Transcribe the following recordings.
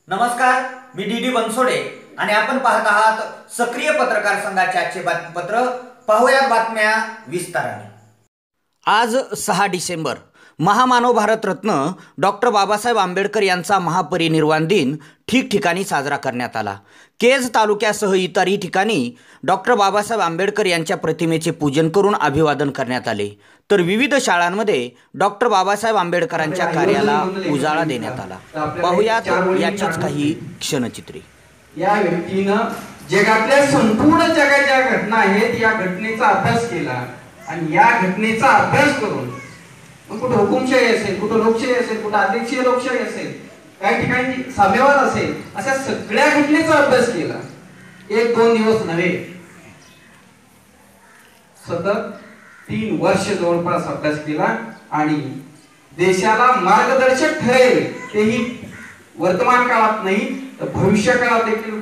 नमस्कार, मी डी बनसोडे आणि आपण पाहत आहात सक्रिय पत्रकार संघाचे आजचे बातमीपत्र. पाहूया बातम्या विस्ताराने. आज 6 डिसेंबर महामानव भारतरत्न डॉक्टर बाबासाहेब आंबेडकर यांचा महापरिनिर्वाण दिन ठिकठिकाणी साजरा करण्यात आला. केज तालुक्यासह इतरही ठिकाणी डॉक्टर बाबासाहेब आंबेडकर यांच्या प्रतिमेचे पूजन करून अभिवादन करण्यात आले. तर विविध शाळांमध्ये डॉक्टर बाबासाहेब आंबेडकरांच्या कार्याला उजाळा देण्यात आला. पाहूयात याचीच काही क्षणचित्रे. या व्यक्तीनं जगातल्या संपूर्ण जगाच्या घटना आहेत या घटनेचा अभ्यास केला आणि या घटनेचा अभ्यास करून कुठं हुकुमशाही असेल, कुठं लोकशाही असेल, कुठं अध्यक्षीय लोकशाही असेल, काही ठिकाणी साम्यवाद असेल, अशा सगळ्या घटनेचा अभ्यास केला. 1-2 दिवस नव्हे, सतत 3 वर्ष जवळपास अभ्यास केला आणि देशाला मार्गदर्शक ठरेल तेही वर्तमान काळात नाही तर भविष्य काळात देखील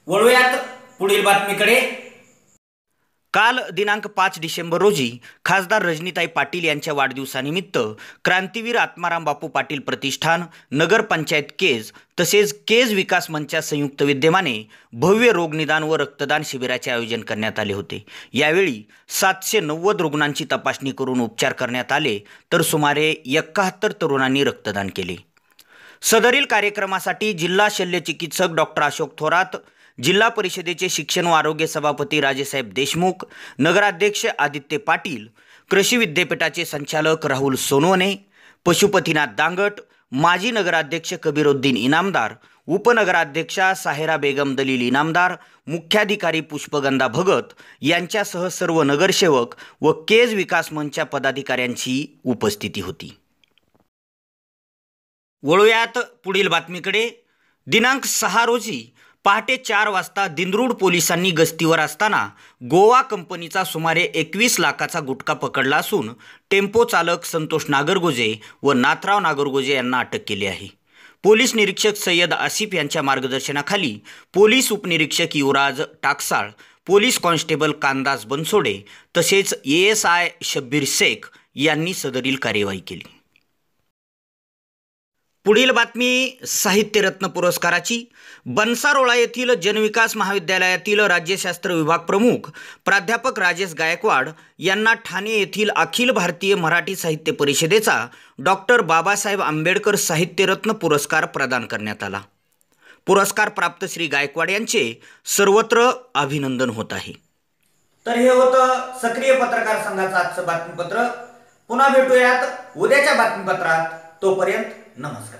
वळूयात पुढील बातमीकडे. काल दिनांक 5 डिसेंबर रोजी खासदार रजनीताई पाटील यांच्या वाढदिवसानिमित्त क्रांतीवीर आत्माराम बापू पाटील प्रतिष्ठान, नगरपंचायत केज तसेच केज विकास मंचच्या संयुक्त विद्यमाने भव्य रोगनिदान व रक्तदान शिबिराचे आयोजन करण्यात आले होते. यावेळी 790 रुग्णांची तपासणी करून उपचार करण्यात आले तर सुमारे 71 तरुणांनी रक्तदान केले. सदरील कार्यक्रमासाठी जिल्हा शल्यचिकित्सक डॉक्टर अशोक थोरात, जिल्हा परिषदेचे शिक्षण व आरोग्य सभापती राजेसाहेब देशमुख, नगराध्यक्ष आदित्य पाटील, कृषी विद्यापीठाचे संचालक राहुल सोनवणे, पशुपतीनाथ दांगट, माजी नगराध्यक्ष कबीरुद्दीन इनामदार, उपनगराध्यक्षा साहेरा बेगम दलील इनामदार, मुख्याधिकारी पुष्पगंधा भगत यांच्यासह सर्व नगरसेवक व केज विकास मंचच्या पदाधिकाऱ्यांची उपस्थिती होती. वळूयात पुढील बातमीकडे. दिनांक 6 रोजी पहाटे 4 वाजता दिंडरूड पोलिसांनी गस्तीवर असताना गोवा कंपनीचा सुमारे 21 लाखाचा गुटखा पकडला असून टेम्पो चालक संतोष नागरगोजे व नाथराव नागरगोजे यांना अटक केली आहे. पोलीस निरीक्षक सय्यद आसिफ यांच्या मार्गदर्शनाखाली पोलीस उपनिरीक्षक युवराज टाकसाळ, पोलीस कॉन्स्टेबल कांदास बनसोडे तसेच ASI शब्बीर शेख यांनी सदरील कार्यवाही केली. पुढील बातमी साहित्यरत्न पुरस्काराची. बनसारोळा येथील जनविकास महाविद्यालयातील राज्यशास्त्र विभाग प्रमुख प्राध्यापक राजेश गायकवाड यांना ठाणे येथील अखिल भारतीय मराठी साहित्य परिषदेचा डॉक्टर बाबासाहेब आंबेडकर साहित्यरत्न पुरस्कार प्रदान करण्यात आला. पुरस्कार प्राप्त श्री गायकवाड यांचे सर्वत्र अभिनंदन होत आहे. तर हे होतं सक्रिय पत्रकार संघाचं आजचं बातमीपत्र. पुन्हा भेटूयात उद्याच्या बातमीपत्रात. तोपर्यंत नमस्कार.